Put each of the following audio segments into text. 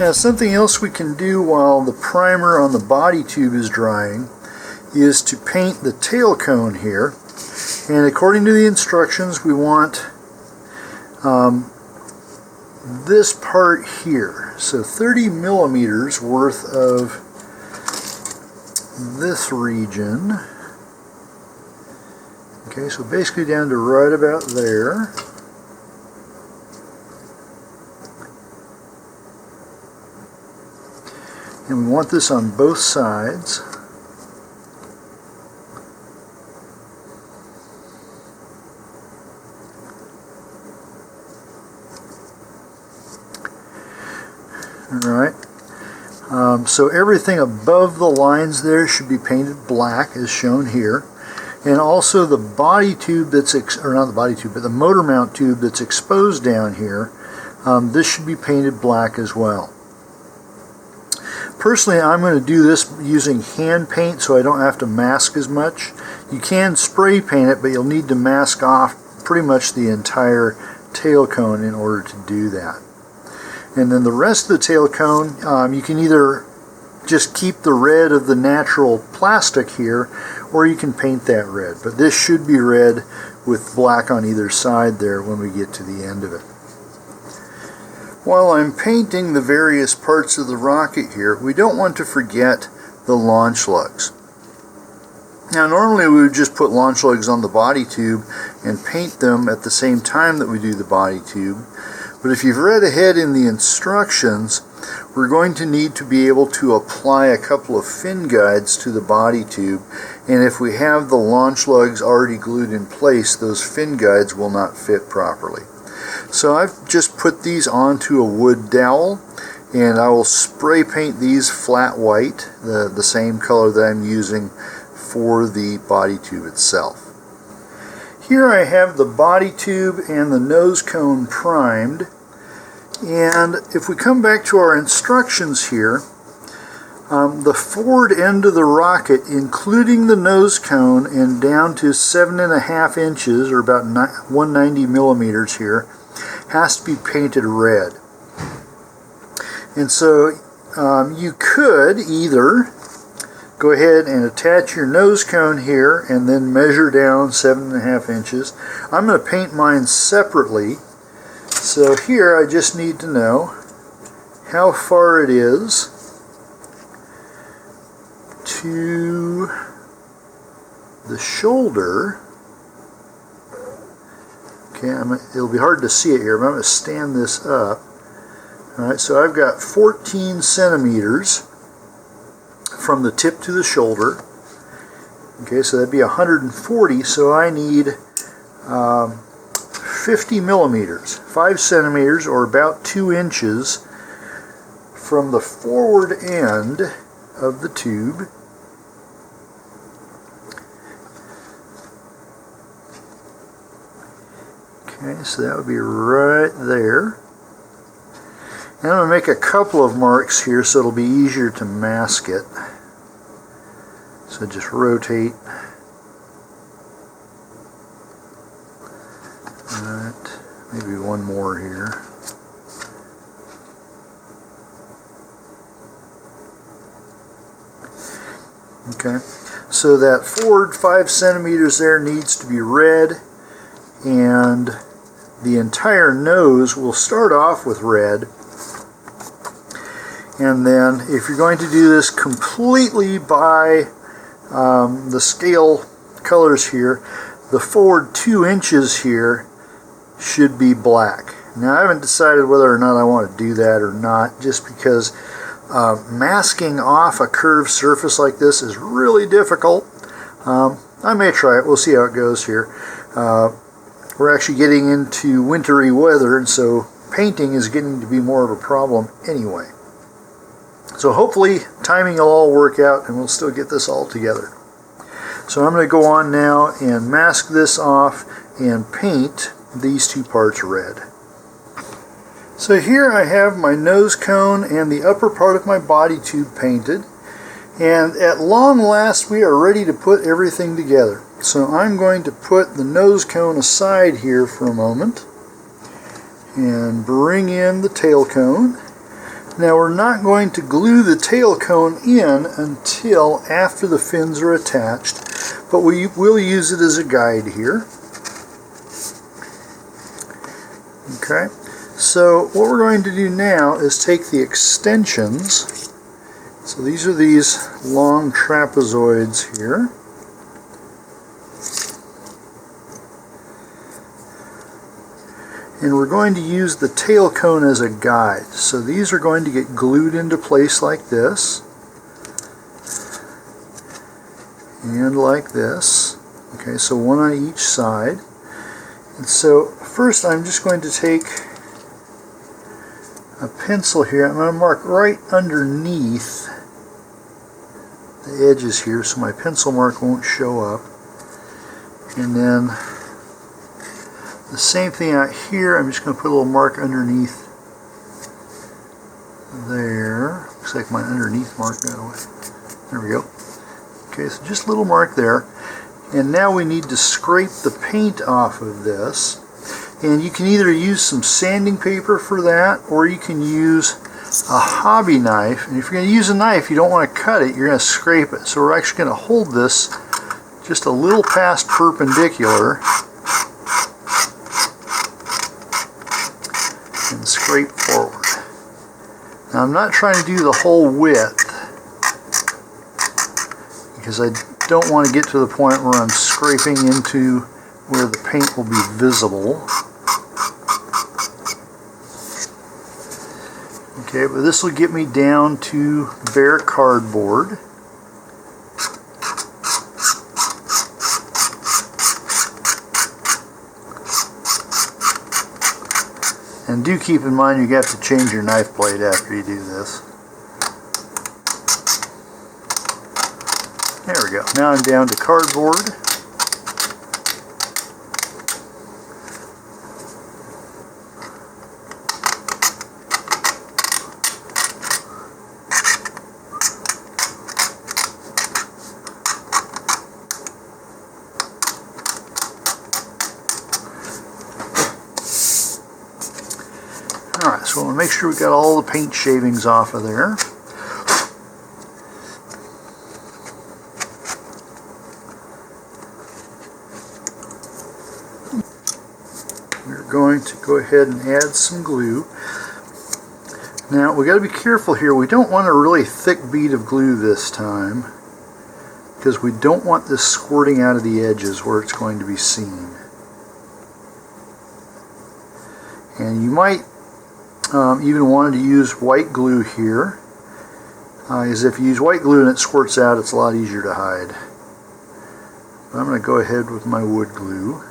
Now, something else we can do while the primer on the body tube is drying is to paint the tail cone here. And according to the instructions, we want this part here. So 30 millimeters worth of this region. Okay, so basically down to right about there. And we want this on both sides. Alright, so everything above the lines there should be painted black as shown here. And also the body tube that's, or not the body tube, but the motor mount tube that's exposed down here, this should be painted black as well. Personally, I'm going to do this using hand paint so I don't have to mask as much. You can spray paint it, but you'll need to mask off pretty much the entire tail cone in order to do that. And then the rest of the tail cone, you can either just keep the red of the natural plastic here, or you can paint that red. But this should be red with black on either side there when we get to the end of it. While I'm painting the various parts of the rocket here, we don't want to forget the launch lugs. Now normally we would just put launch lugs on the body tube and paint them at the same time that we do the body tube. But if you've read ahead in the instructions, we're going to need to be able to apply a couple of fin guides to the body tube, and if we have the launch lugs already glued in place, those fin guides will not fit properly. So I've just put these onto a wood dowel, and I will spray paint these flat white, the same color that I'm using for the body tube itself. Here I have the body tube and the nose cone primed, and if we come back to our instructions here, the forward end of the rocket, including the nose cone and down to 7.5 inches, or about 190 millimeters here, has to be painted red. And so you could either go ahead and attach your nose cone here and then measure down 7.5 inches. I'm going to paint mine separately. So here I just need to know how far it is to the shoulder. Okay, it'll be hard to see it here, but I'm going to stand this up. Alright, so I've got 14 centimeters from the tip to the shoulder. Okay, so that'd be 140, so I need 50 millimeters, 5 centimeters, or about 2 inches from the forward end of the tube. Okay, so that would be right there. And I'm going to make a couple of marks here so it'll be easier to mask it. So just rotate. Alright, maybe one more here. Okay, so that forward 5 centimeters there needs to be red, and the entire nose will start off with red. And then if you're going to do this completely by the scale colors here, the forward 2 inches here should be black. Now I haven't decided whether or not I want to do that or not, just because masking off a curved surface like this is really difficult. I may try it. We'll see how it goes here. We're actually getting into wintry weather, and so painting is getting to be more of a problem anyway. So hopefully timing will all work out and we'll still get this all together. So I'm going to go on now and mask this off and paint these two parts red. So here I have my nose cone and the upper part of my body tube painted, and at long last we are ready to put everything together. So I'm going to put the nose cone aside here for a moment and bring in the tail cone. Now we're not going to glue the tail cone in until after the fins are attached, but we will use it as a guide here. Okay, so what we're going to do now is take the extensions. So these are these long trapezoids here. And we're going to use the tail cone as a guide. So these are going to get glued into place like this. And like this. Okay, so one on each side. And so first I'm just going to take a pencil here. I'm going to mark right underneath the edges here so my pencil mark won't show up. And then the same thing out here. I'm just going to put a little mark underneath there. Looks like my underneath mark got away. There we go. Okay, so just a little mark there. And now we need to scrape the paint off of this. And you can either use some sanding paper for that, or you can use a hobby knife. And if you're going to use a knife, you don't want to cut it, you're going to scrape it. So we're actually going to hold this just a little past perpendicular and scrape forward. Now I'm not trying to do the whole width because I don't want to get to the point where I'm scraping into where the paint will be visible. Okay, but this will get me down to bare cardboard. And do keep in mind you have to change your knife blade after you do this. There we go. Now I'm down to cardboard. Alright, so we'll make sure we got all the paint shavings off of there. We're going to go ahead and add some glue. Now we got to be careful here. We don't want a really thick bead of glue this time because we don't want this squirting out of the edges where it's going to be seen. And you might even wanted to use white glue here, because if you use white glue and it squirts out, it's a lot easier to hide. But I'm going to go ahead with my wood glue.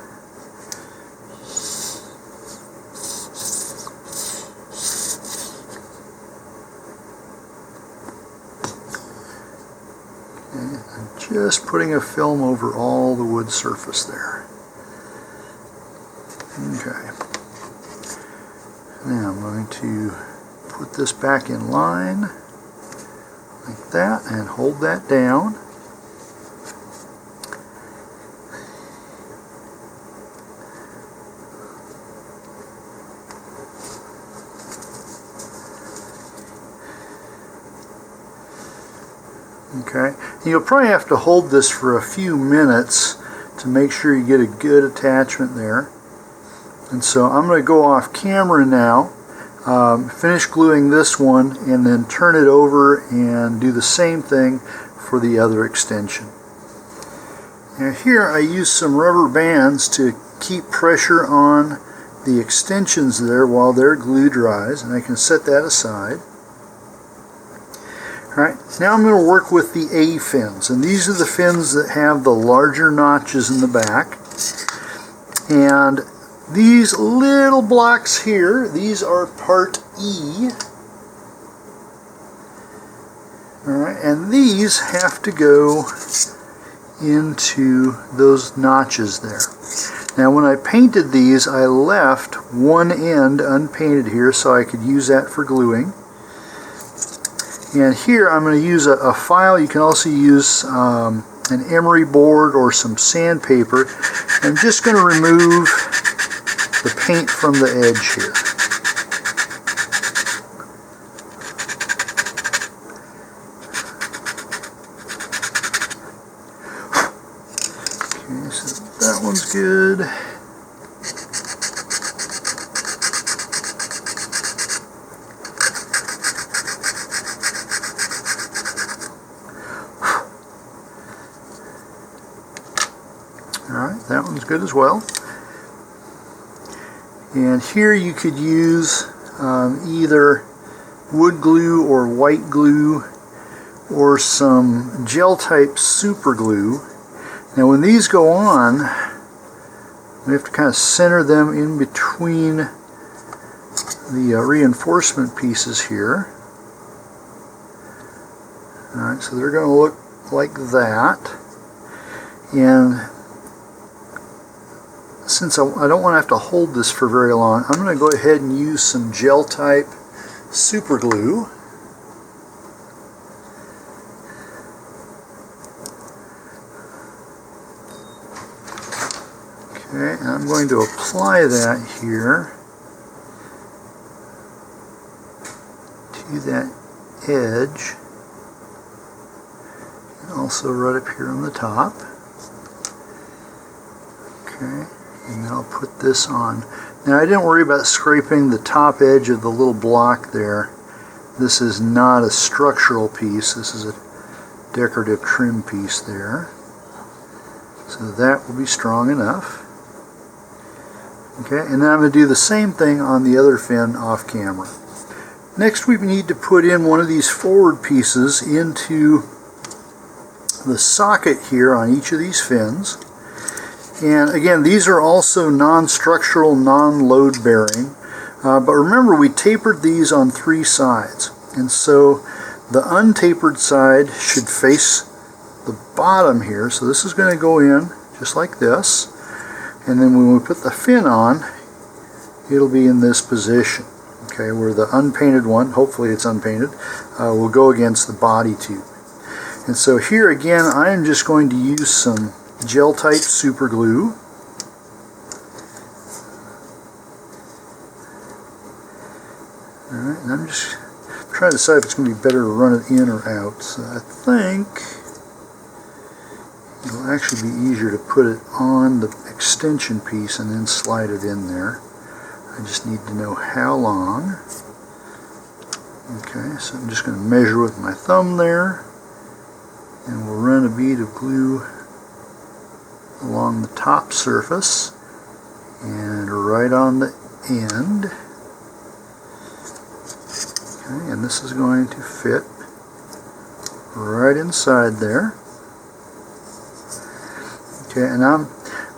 Okay, I'm just putting a film over all the wood surface there. Okay. Now I'm going to put this back in line like that and hold that down. Okay, and you'll probably have to hold this for a few minutes to make sure you get a good attachment there. And so I'm going to go off camera now, finish gluing this one, and then turn it over and do the same thing for the other extension. Now here I use some rubber bands to keep pressure on the extensions there while their glue dries, and I can set that aside. Alright, now I'm going to work with the A fins, and these are the fins that have the larger notches in the back. And these little blocks here, these are part E. Alright, and these have to go into those notches there. Now when I painted these, I left one end unpainted here so I could use that for gluing. And here I'm going to use a file. You can also use an emery board or some sandpaper. I'm just going to remove the paint from the edge here. good. Alright, that one's good as well. And here you could use either wood glue or white glue or some gel type super glue. Now when these go on, we have to kind of center them in between the reinforcement pieces here. Alright, so they're going to look like that. And since I don't want to have to hold this for very long, I'm going to go ahead and use some gel type super glue. Okay, and I'm going to apply that here to that edge, and also right up here on the top. Okay. And I'll put this on. Now I didn't worry about scraping the top edge of the little block there. This is not a structural piece. This is a decorative trim piece there. So that will be strong enough. Okay, and then I'm going to do the same thing on the other fin off camera. Next we need to put in one of these forward pieces into the socket here on each of these fins. And again, these are also non-structural, non-load bearing. But remember, we tapered these on 3 sides. And so the untapered side should face the bottom here. So this is going to go in just like this. And then when we put the fin on, it'll be in this position. Okay, where the unpainted one, hopefully it's unpainted, will go against the body tube. And so here again, I am just going to use some gel type super glue. Alright, and I'm just trying to decide if it's going to be better to run it in or out. So I think it'll actually be easier to put it on the extension piece and then slide it in there. I just need to know how long. Okay, so I'm just going to measure with my thumb there, and we'll run a bead of glue along the top surface and right on the end. Okay, and this is going to fit right inside there. Okay, and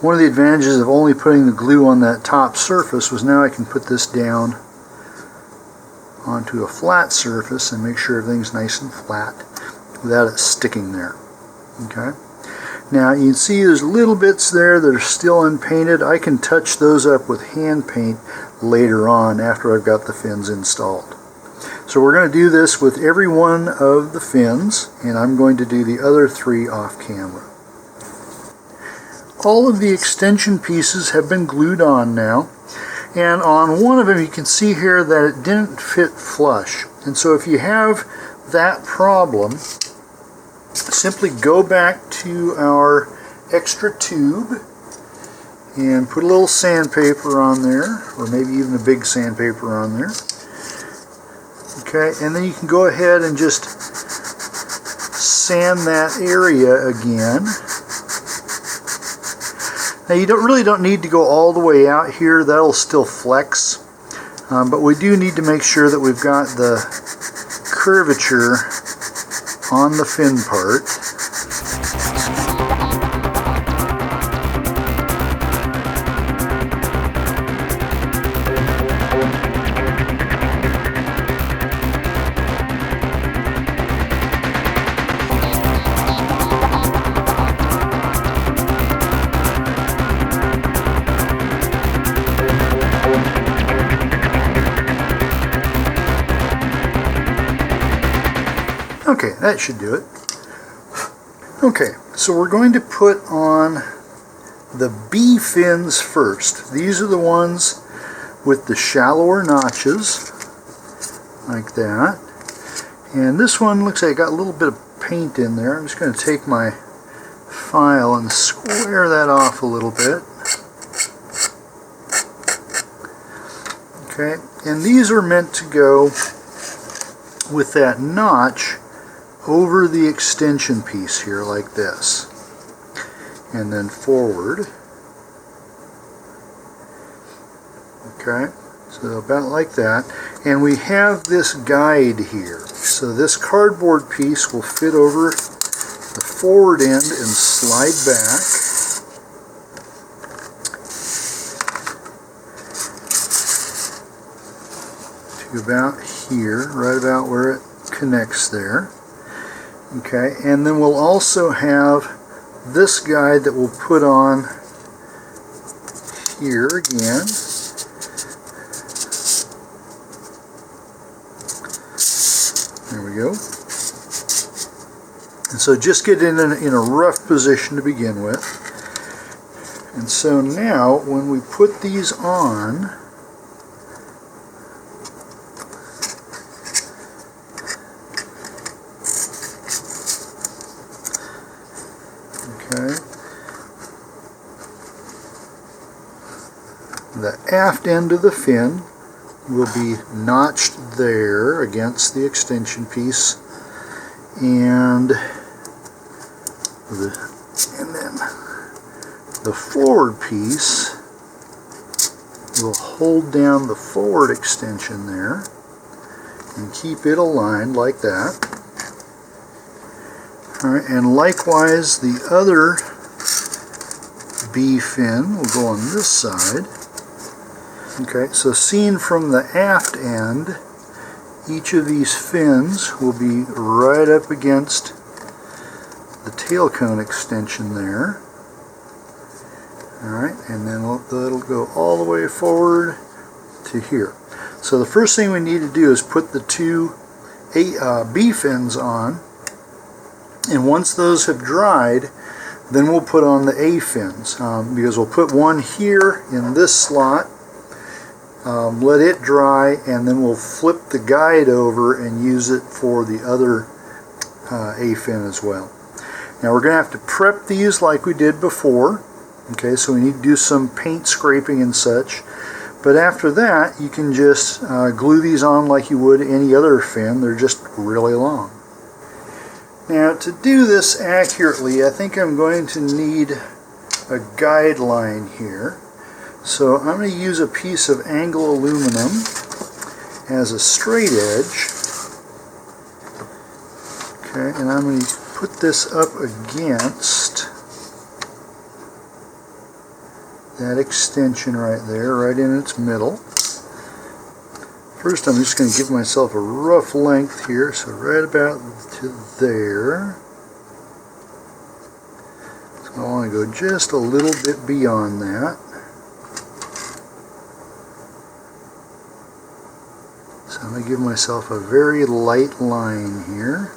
one of the advantages of only putting the glue on that top surface was now I can put this down onto a flat surface and make sure everything's nice and flat without it sticking there. Okay. Now you can see there's little bits there that are still unpainted. I can touch those up with hand paint later on after I've got the fins installed. So we're going to do this with every one of the fins, and I'm going to do the other 3 off camera. All of the extension pieces have been glued on now, and on one of them you can see here that it didn't fit flush. And so if you have that problem, simply go back to our extra tube and put a little sandpaper on there, or maybe even a big sandpaper on there. Okay, and then you can go ahead and just sand that area again. Now you really don't need to go all the way out here. That'll still flex, but we do need to make sure that we've got the curvature on the fin part. Okay, that should do it. Okay, so we're going to put on the B fins first. These are the ones with the shallower notches, like that. And this one looks like it got a little bit of paint in there. I'm just going to take my file and square that off a little bit. Okay, and these are meant to go with that notch over the extension piece here like this, and then forward. Okay, so about like that. And we have this guide here. So this cardboard piece will fit over the forward end and slide back. To about here, right about where it connects there. Okay, and then we'll also have this guide that we'll put on here again. There we go. And so just get in a rough position to begin with. And so now when we put these on, okay, the aft end of the fin will be notched there against the extension piece, and then the forward piece will hold down the forward extension there and keep it aligned like that. Alright, and likewise the other B fin will go on this side. Okay, so seen from the aft end, each of these fins will be right up against the tail cone extension there. Alright, and then that'll go all the way forward to here. So the first thing we need to do is put the two B fins on, and once those have dried, then we'll put on the A fins, because we'll put one here in this slot, let it dry, and then we'll flip the guide over and use it for the other A fin as well. Now we're going to have to prep these like we did before. Okay, so we need to do some paint scraping and such. But after that, you can just glue these on like you would any other fin. They're just really long. Now to do this accurately, I think I'm going to need a guideline here. So I'm going to use a piece of angle aluminum as a straight edge. Okay, and I'm going to put this up against that extension right there, right in its middle. First I'm just going to give myself a rough length here, so right about to there. So I want to go just a little bit beyond that. So I'm going to give myself a very light line here.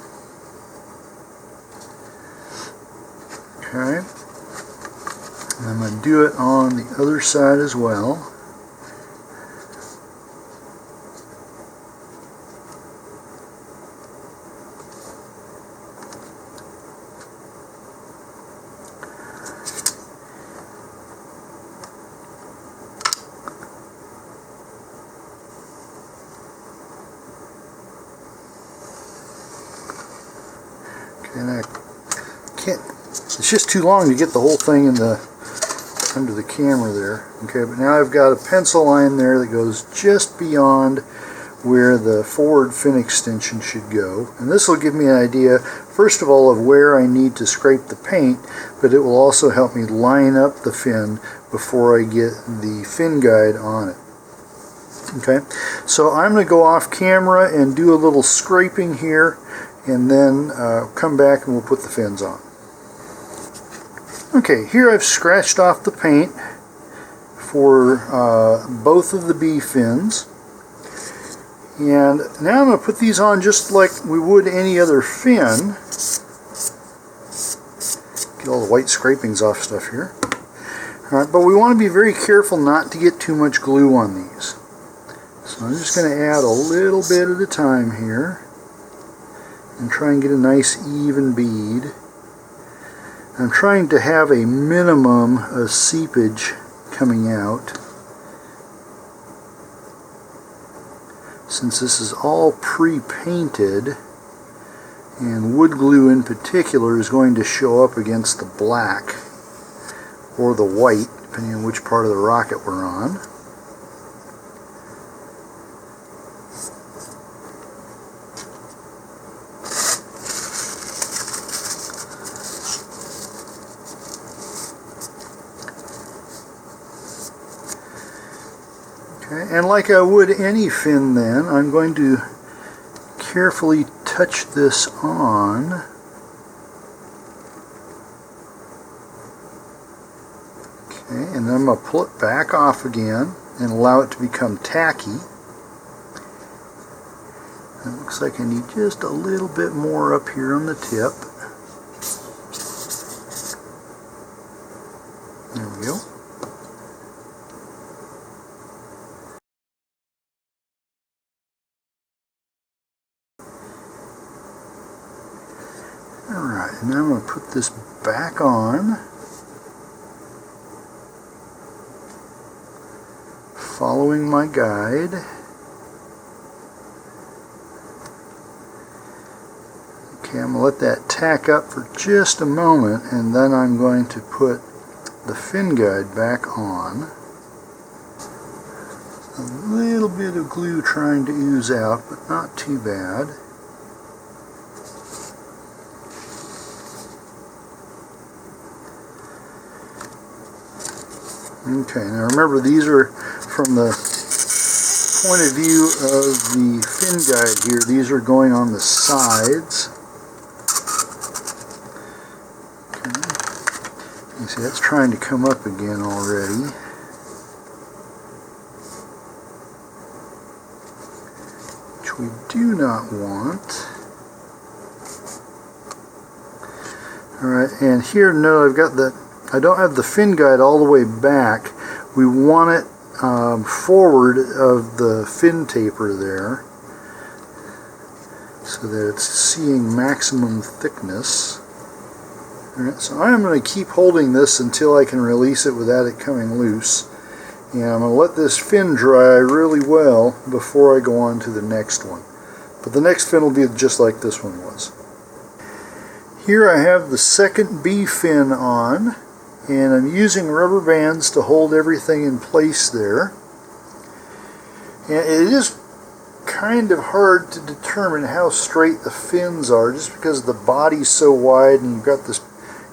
Okay. And I'm going to do it on the other side as well. And I can't, it's just too long to get the whole thing in the under the camera there. Okay, but now I've got a pencil line there that goes just beyond where the forward fin extension should go. And this will give me an idea, first of all, of where I need to scrape the paint, but it will also help me line up the fin before I get the fin guide on it. Okay, so I'm going to go off camera and do a little scraping here, and then come back and we'll put the fins on. Okay, here I've scratched off the paint for both of the B fins, and now I'm going to put these on just like we would any other fin. Get all the white scrapings off stuff here. Alright, but we want to be very careful not to get too much glue on these. So I'm just going to add a little bit at a time here and try and get a nice even bead. I'm trying to have a minimum of seepage coming out. since this is all pre-painted, and wood glue in particular is going to show up against the black or the white, depending on which part of the rocket we're on. Okay, and like I would any fin then, I'm going to carefully touch this on. Okay, and then I'm going to pull it back off again and allow it to become tacky. It looks like I need just a little bit more up here on the tip. There we go. Alright, now I'm going to put this back on, following my guide. Okay, I'm going to let that tack up for just a moment, and then I'm going to put the fin guide back on. A little bit of glue trying to ooze out, but not too bad. Okay, now remember, these are from the point of view of the fin guide here. These are going on the sides. Okay. You see, that's trying to come up again already. Which we do not want. Alright, and here, no, I don't have the fin guide all the way back. We want it forward of the fin taper there, so that it's seeing maximum thickness. Alright, so I'm going to keep holding this until I can release it without it coming loose. And I'm going to let this fin dry really well before I go on to the next one. But the next fin will be just like this one was. Here I have the second B fin on, and I'm using rubber bands to hold everything in place there. And it is kind of hard to determine how straight the fins are, just because the body's so wide and you've got this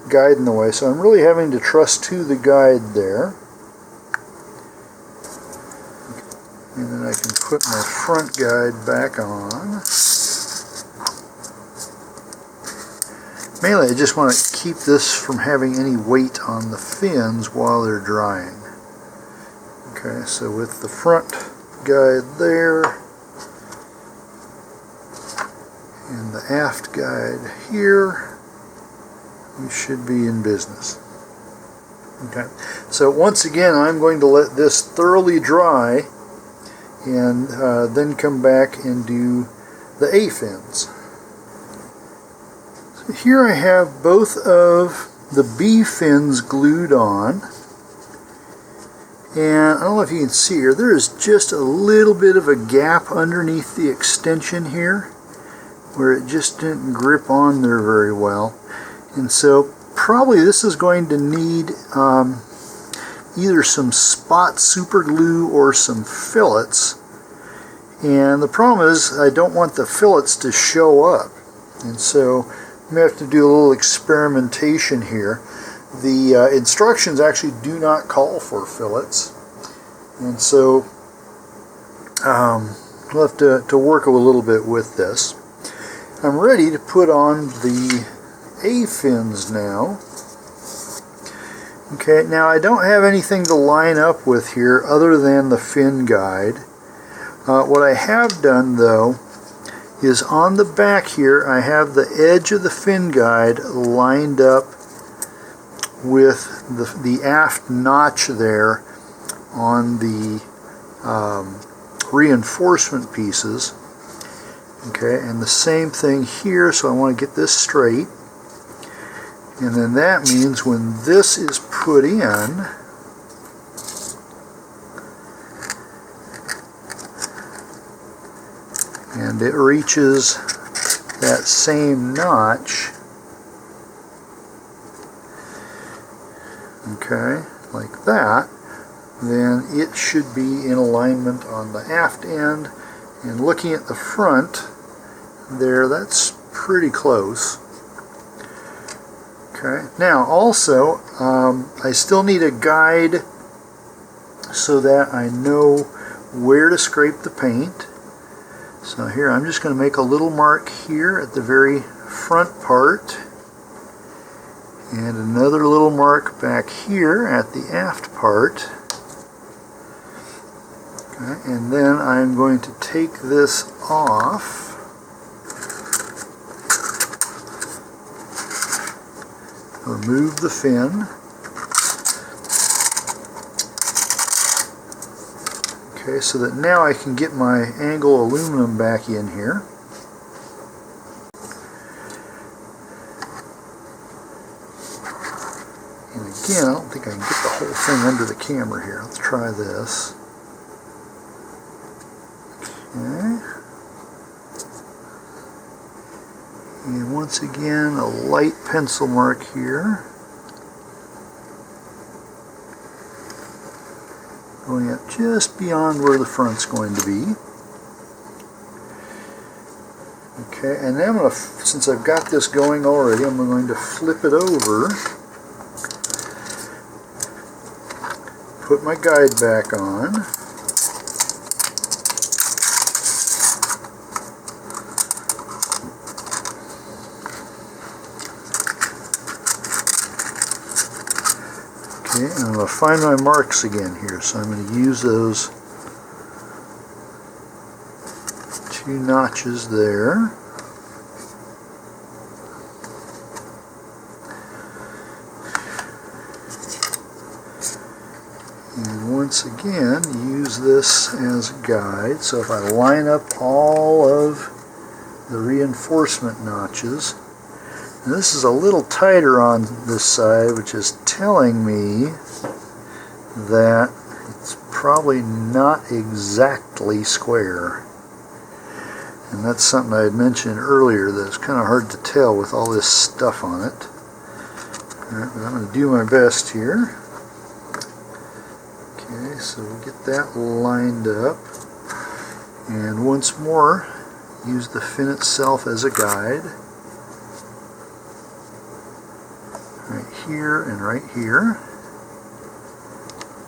guide in the way. So I'm really having to trust to the guide there. And then I can put my front guide back on. Mainly I just want to keep this from having any weight on the fins while they're drying. Okay, so with the front guide there and the aft guide here, we should be in business. Okay, so once again I'm going to let this thoroughly dry and then come back and do the A fins. Here I have both of the B fins glued on, and I don't know if you can see here, there is just a little bit of a gap underneath the extension here where it just didn't grip on there very well, and so probably this is going to need either some spot super glue or some fillets. And the problem is I don't want the fillets to show up, and so I'm going to have to do a little experimentation here. The instructions actually do not call for fillets, and so we'll have to work a little bit with this. I'm ready to put on the A fins now. Okay, now I don't have anything to line up with here other than the fin guide. What I have done though is on the back here I have the edge of the fin guide lined up with the aft notch there on the reinforcement pieces. Okay, and the same thing here, so I want to get this straight. And then that means when this is put in, and it reaches that same notch, okay, like that, then it should be in alignment on the aft end. And looking at the front there, that's pretty close. Okay, now also I still need a guide so that I know where to scrape the paint. So here I'm just going to make a little mark here at the very front part, and another little mark back here at the aft part. Okay, and then I'm going to take this off. Remove the fin. Okay, so that now I can get my angle aluminum back in here. And again, I don't think I can get the whole thing under the camera here. Let's try this. Okay. And once again, a light pencil mark here. Going up just beyond where the front's going to be. Okay, and then I'm going to, since I've got this going already, I'm going to flip it over. Put my guide back on. Okay, and I'm going to find my marks again here, so I'm going to use those 2 notches there. And once again, use this as a guide. So if I line up all of the reinforcement notches, and this is a little tighter on this side, which is telling me that it's probably not exactly square. And that's something I had mentioned earlier, that it's kind of hard to tell with all this stuff on it. Alright, but I'm going to do my best here. Okay, so we'll get that lined up. And once more, use the fin itself as a guide. Right here and right here.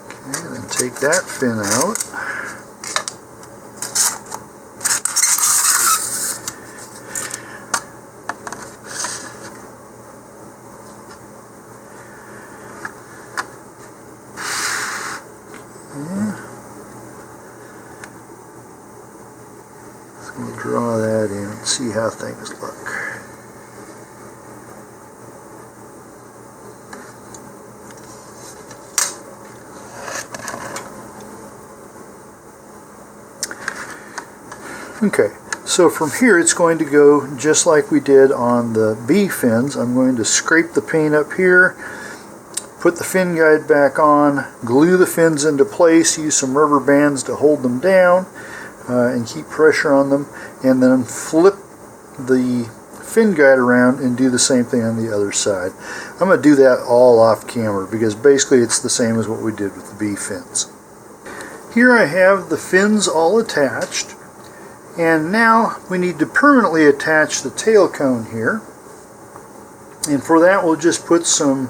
Okay, then take that fin out. Okay. So we'll draw that in and see how things look. Okay, so from here it's going to go just like we did on the B fins. I'm going to scrape the paint up here, put the fin guide back on, glue the fins into place, use some rubber bands to hold them down and keep pressure on them, and then flip the fin guide around and do the same thing on the other side. I'm going to do that all off camera because basically it's the same as what we did with the B fins. Here I have the fins all attached. And now we need to permanently attach the tail cone here. And for that we'll just put some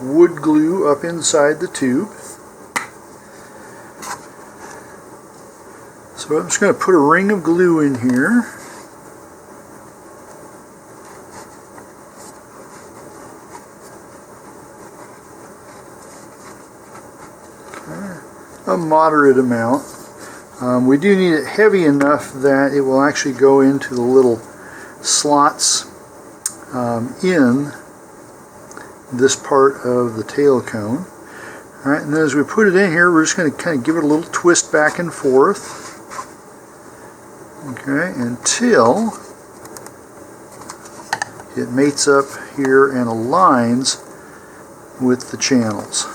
wood glue up inside the tube. So I'm just going to put a ring of glue in here. Okay. A moderate amount. We do need it heavy enough that it will actually go into the little slots in this part of the tail cone. Alright, and then as we put it in here, we're just going to kind of give it a little twist back and forth. Okay, until it mates up here and aligns with the channels.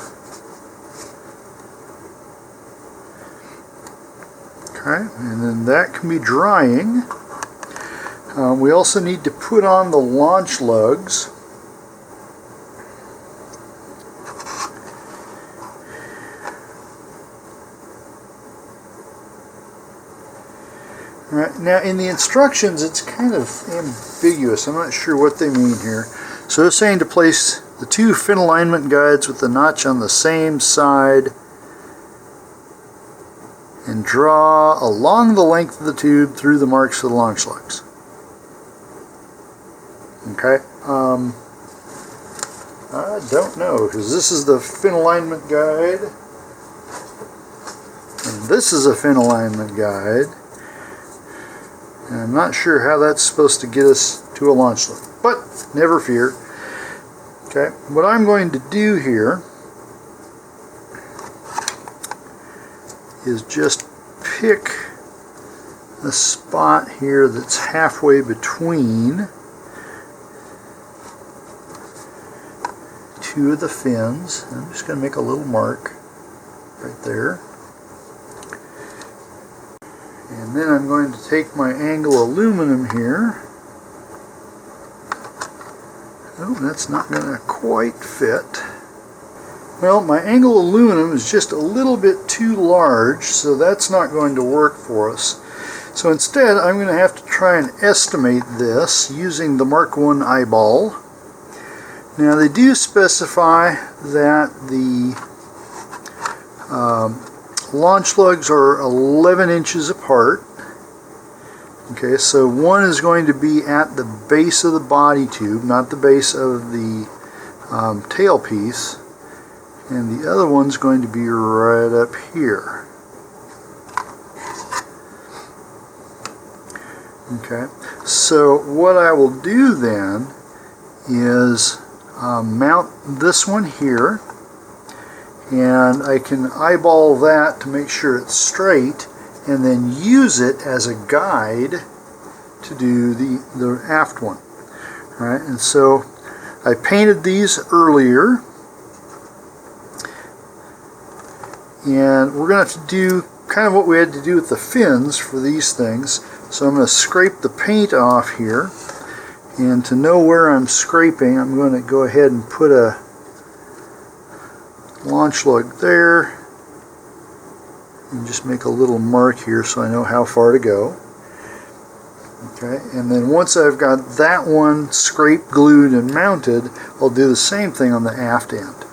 Okay, and then that can be drying We also need to put on the launch lugs. All right, now in the instructions it's kind of ambiguous. I'm not sure what they mean here. So they're saying to place the two fin alignment guides with the notch on the same side and draw along the length of the tube through the marks of the launch lugs. Okay, I don't know, because this is the fin alignment guide and this is a fin alignment guide, and I'm not sure how that's supposed to get us to a launch lug, but never fear. Okay, what I'm going to do here is just pick a spot here that's halfway between two of the fins. I'm just going to make a little mark right there. And then I'm going to take my angle aluminum here. Oh, that's not going to quite fit. Well, my angle aluminum is just a little bit too large, so that's not going to work for us. So instead, I'm going to have to try and estimate this using the Mark I eyeball. Now, they do specify that the launch lugs are 11 inches apart. Okay, so one is going to be at the base of the body tube, not the base of the tail piece, and the other one's going to be right up here. Okay, so what I will do then is mount this one here, and I can eyeball that to make sure it's straight, and then use it as a guide to do the aft one. All right, and so I painted these earlier, and we're going to have to do kind of what we had to do with the fins for these things. So I'm going to scrape the paint off here, and to know where I'm scraping, I'm going to go ahead and put a launch lug there and just make a little mark here so I know how far to go. Okay, and then once I've got that one scraped, glued, and mounted, I'll do the same thing on the aft end.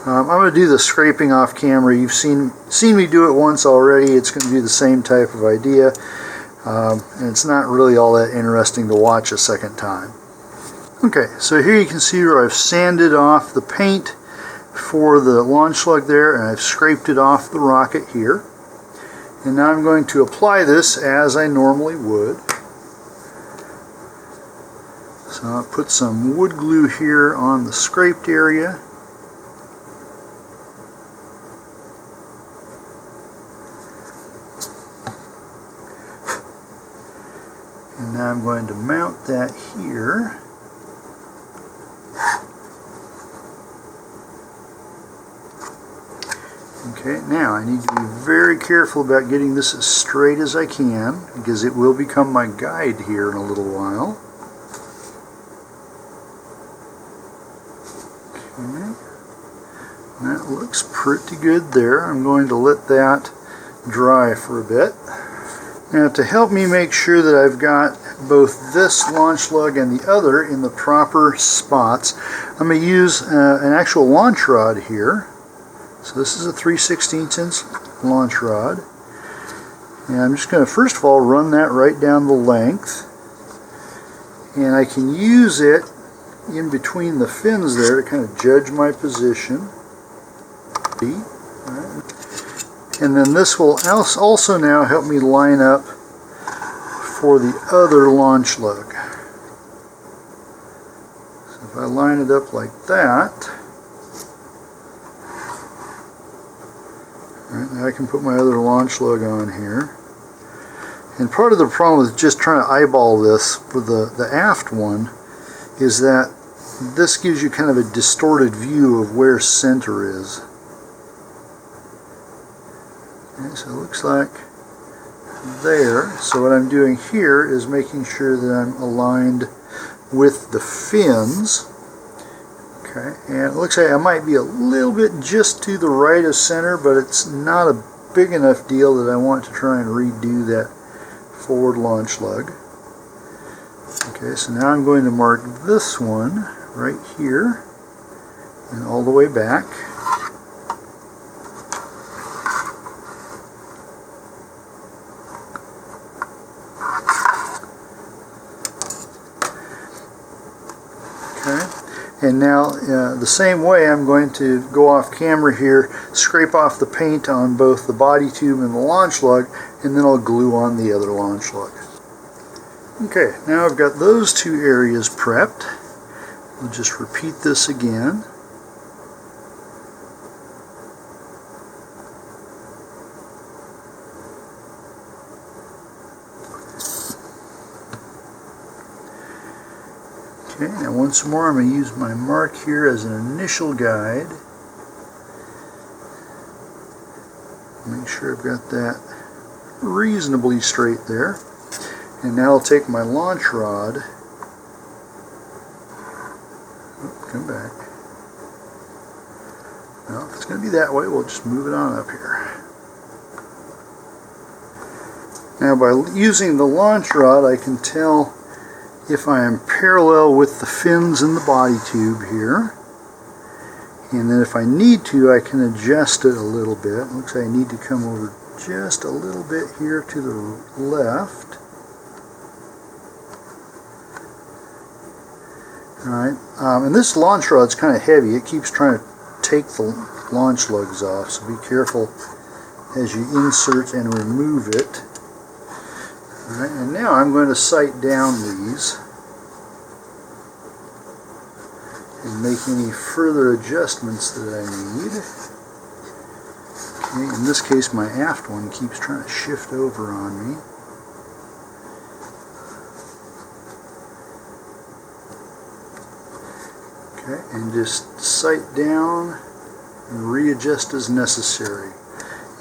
I'm going to do the scraping off camera. You've seen me do it once already. It's going to be the same type of idea, and it's not really all that interesting to watch a second time. Okay, so here you can see where I've sanded off the paint for the launch lug there, and I've scraped it off the rocket here. And now I'm going to apply this as I normally would. So I'll put some wood glue here on the scraped area. And now I'm going to mount that here. Okay, now I need to be very careful about getting this as straight as I can, because it will become my guide here in a little while. Okay, that looks pretty good there. I'm going to let that dry for a bit. Now, to help me make sure that I've got both this launch lug and the other in the proper spots, I'm going to use an actual launch rod here. So this is a 3/16" launch rod. And I'm just going to first of all run that right down the length. And I can use it in between the fins there to kind of judge my position. And then this will also now help me line up for the other launch lug. So if I line it up like that, all right, now I can put my other launch lug on here. And part of the problem with just trying to eyeball this for the aft one is that this gives you kind of a distorted view of where center is. Okay, so it looks like there. So what I'm doing here is making sure that I'm aligned with the fins. Okay, and it looks like I might be a little bit just to the right of center, but it's not a big enough deal that I want to try and redo that forward launch lug. Okay, so now I'm going to mark this one right here and all the way back. And now the same way I'm going to go off camera here, scrape off the paint on both the body tube and the launch lug, and then I'll glue on the other launch lug. Okay, now I've got those two areas prepped. We'll just repeat this again. Okay, now once more I'm going to use my mark here as an initial guide. Make sure I've got that reasonably straight there. And now I'll take my launch rod. Come back. Well, if it's going to be that way, we'll just move it on up here. Now by using the launch rod, I can tell if I am parallel with the fins in the body tube here. And then if I need to, I can adjust it a little bit. Looks like I need to come over just a little bit here to the left. Alright, and this launch rod's kind of heavy. It keeps trying to take the launch lugs off, so be careful as you insert and remove it. Alright, and now I'm going to sight down these and make any further adjustments that I need. Okay, in this case my aft one keeps trying to shift over on me. Okay, and just sight down and readjust as necessary.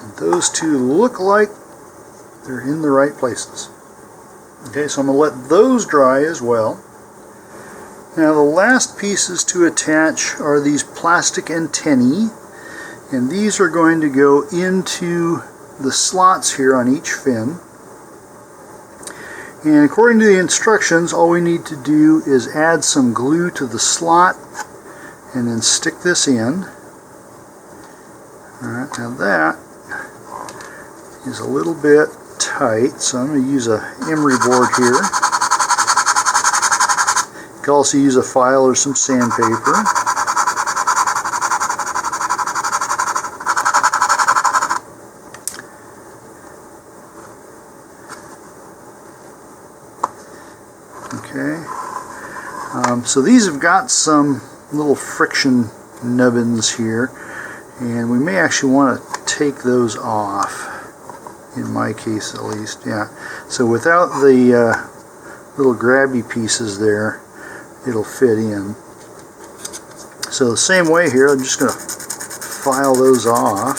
And those two look like they're in the right places. Okay, so I'm going to let those dry as well. Now the last pieces to attach are these plastic antennae, and these are going to go into the slots here on each fin. And according to the instructions, all we need to do is add some glue to the slot and then stick this in. Alright, now that is a little bit tight, so I'm going to use a emery board here. You can also use a file or some sandpaper. Okay, so these have got some little friction nubbins here, and we may actually want to take those off, in my case at least. Yeah, so without the little grabby pieces there, it'll fit in. So the same way here, I'm just going to file those off.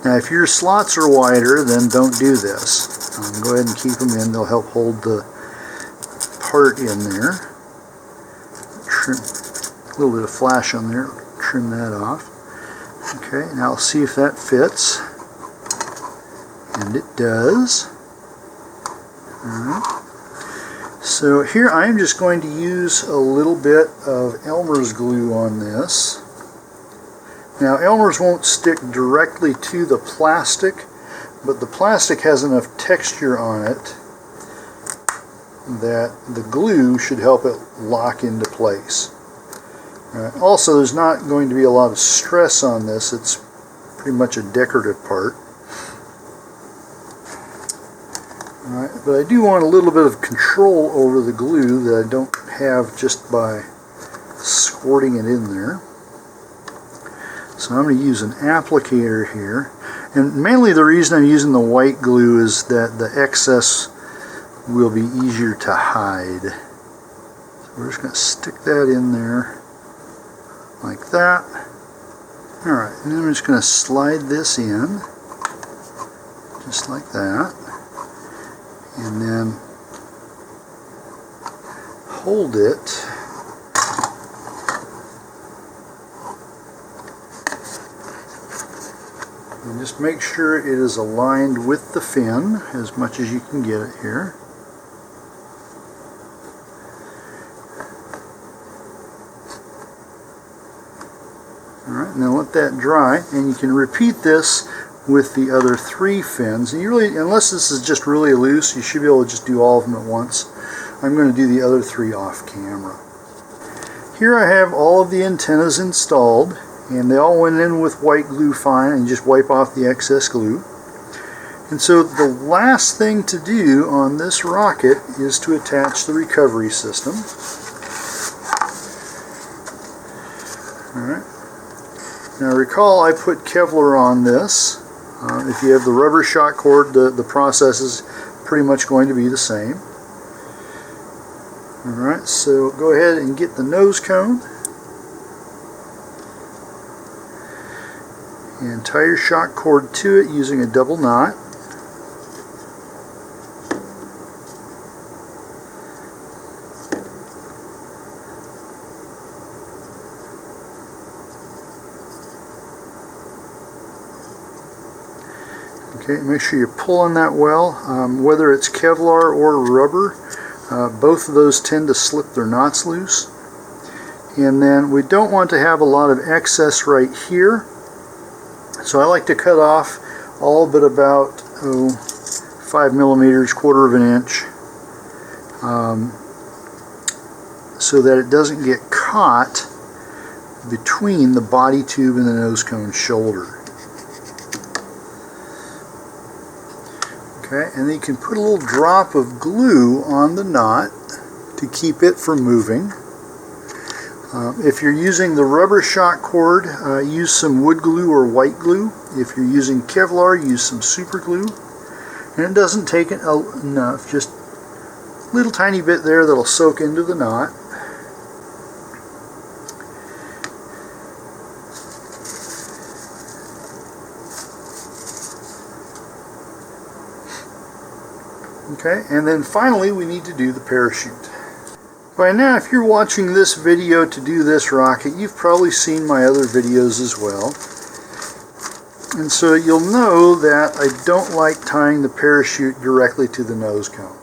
Now if your slots are wider, then don't do this. Go ahead and keep them in. They'll help hold the part in there. Trim a little bit of flash on there. Trim that off. Okay, now I'll see if that fits. And it does. Alright. So here I am just going to use a little bit of Elmer's glue on this. Now Elmer's won't stick directly to the plastic, but the plastic has enough texture on it that the glue should help it lock into place. Also, there's not going to be a lot of stress on this. It's pretty much a decorative part. Alright, but I do want a little bit of control over the glue that I don't have just by squirting it in there. So I'm going to use an applicator here. And mainly the reason I'm using the white glue is that the excess will be easier to hide. So we're just going to stick that in there like that. Alright, and then I'm just going to slide this in just like that, and then hold it and just make sure it is aligned with the fin as much as you can get it here. Alright, now let that dry, and you can repeat this with the other 3 fins. And you really, unless this is just really loose, you should be able to just do all of them at once. I'm going to do the other 3 off camera. Here I have all of the antennas installed, and they all went in with white glue fine, and just wipe off the excess glue. And so the last thing to do on this rocket is to attach the recovery system. Alright. Now recall I put Kevlar on this. If you have the rubber shot cord, the process is pretty much going to be the same. Alright, so go ahead and get the nose cone and tie your shot cord to it using a double knot. Okay, make sure you pull on that well. Whether it's Kevlar or rubber, both of those tend to slip their knots loose. And then we don't want to have a lot of excess right here. So I like to cut off all but about 5 millimeters, 1/4 of an inch, so that it doesn't get caught between the body tube and the nose cone shoulder. Okay, and then you can put a little drop of glue on the knot to keep it from moving. If you're using the rubber shot cord, use some wood glue or white glue. If you're using Kevlar, use some super glue. And it doesn't take enough, just a little tiny bit there that'll soak into the knot. Okay, and then finally we need to do the parachute. By now, if you're watching this video to do this rocket, you've probably seen my other videos as well. And so you'll know that I don't like tying the parachute directly to the nose cone.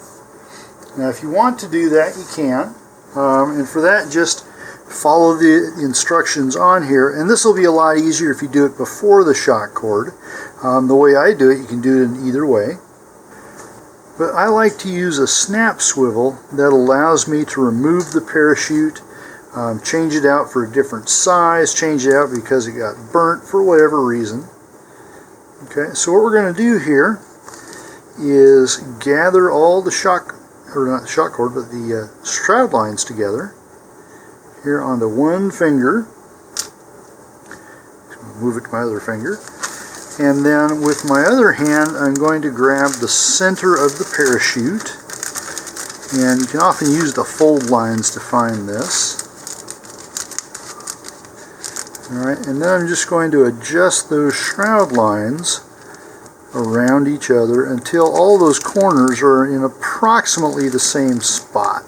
Now if you want to do that, you can. And for that, just follow the instructions on here. And this will be a lot easier if you do it before the shot cord. The way I do it, you can do it in either way. But I like to use a snap swivel that allows me to remove the parachute, change it out for a different size, change it out because it got burnt for whatever reason. Okay, so what we're going to do here is gather all the not the shot cord, but the shroud lines together here onto one finger. Move it to my other finger. And then with my other hand, I'm going to grab the center of the parachute. And you can often use the fold lines to find this. Alright, and then I'm just going to adjust those shroud lines around each other until all those corners are in approximately the same spot.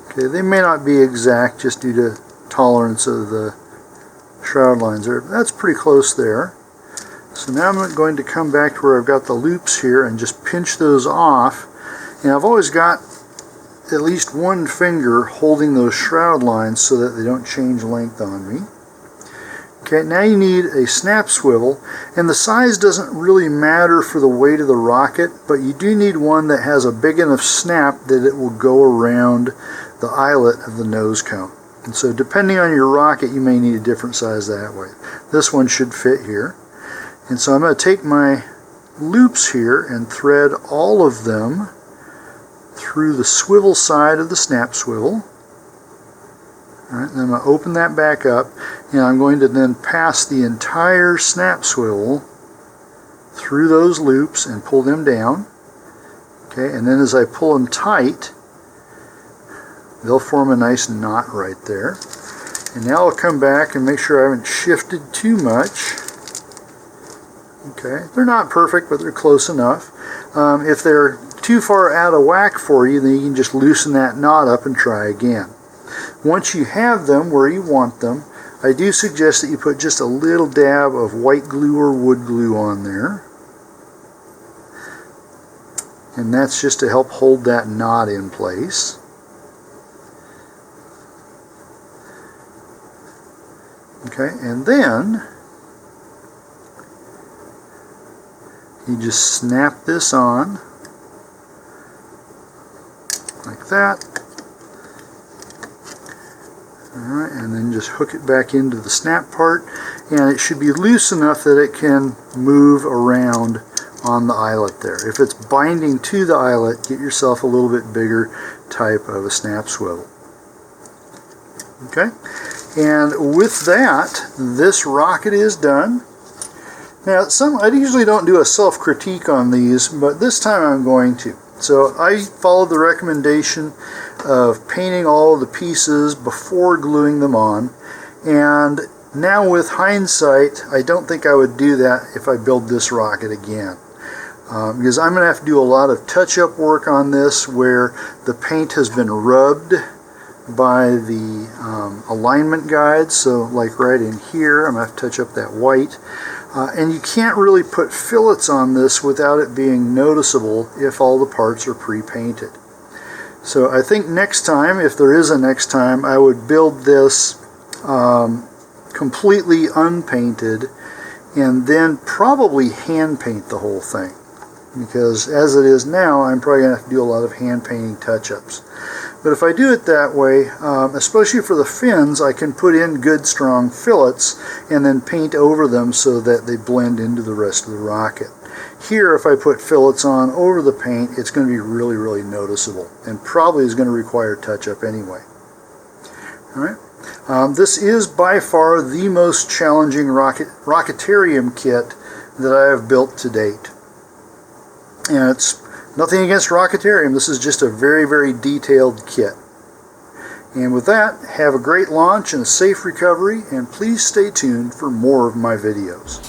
Okay, they may not be exact just due to tolerance of the shroud lines there. That's pretty close there. So now I'm going to come back to where I've got the loops here and just pinch those off. And I've always got at least one finger holding those shroud lines so that they don't change length on me. Okay, now you need a snap swivel, and the size doesn't really matter for the weight of the rocket, but you do need one that has a big enough snap that it will go around the eyelet of the nose cone. And so depending on your rocket, you may need a different size that way. This one should fit here. And so I'm going to take my loops here and thread all of them through the swivel side of the snap swivel. All right, then I'm going to open that back up, and I'm going to then pass the entire snap swivel through those loops and pull them down. Okay, and then as I pull them tight, they'll form a nice knot right there. And now I'll come back and make sure I haven't shifted too much. Okay, they're not perfect, but they're close enough. If they're too far out of whack for you, then you can just loosen that knot up and try again. Once you have them where you want them, I do suggest that you put just a little dab of white glue or wood glue on there. And that's just to help hold that knot in place. Okay, and then you just snap this on like that. Alright, and then just hook it back into the snap part, and it should be loose enough that it can move around on the eyelet there. If it's binding to the eyelet, get yourself a little bit bigger type of a snap swivel. Okay, and with that, this rocket is done. Now, I usually don't do a self-critique on these, but this time I'm going to. So I followed the recommendation of painting all of the pieces before gluing them on, and now with hindsight, I don't think I would do that if I build this rocket again. Because I'm going to have to do a lot of touch-up work on this where the paint has been rubbed by the alignment guides. So like right in here, I'm going to have to touch up that white. And you can't really put fillets on this without it being noticeable if all the parts are pre-painted. So I think next time, if there is a next time, I would build this completely unpainted and then probably hand paint the whole thing. Because as it is now, I'm probably going to have to do a lot of hand painting touch-ups. But if I do it that way, especially for the fins, I can put in good strong fillets and then paint over them so that they blend into the rest of the rocket. Here, if I put fillets on over the paint, it's going to be really, really noticeable and probably is going to require touch-up anyway. All right. This is by far the most challenging Rocketarium kit that I have built to date. And it's nothing against Rocketarium. This is just a very, very detailed kit. And with that, have a great launch and a safe recovery, and please stay tuned for more of my videos.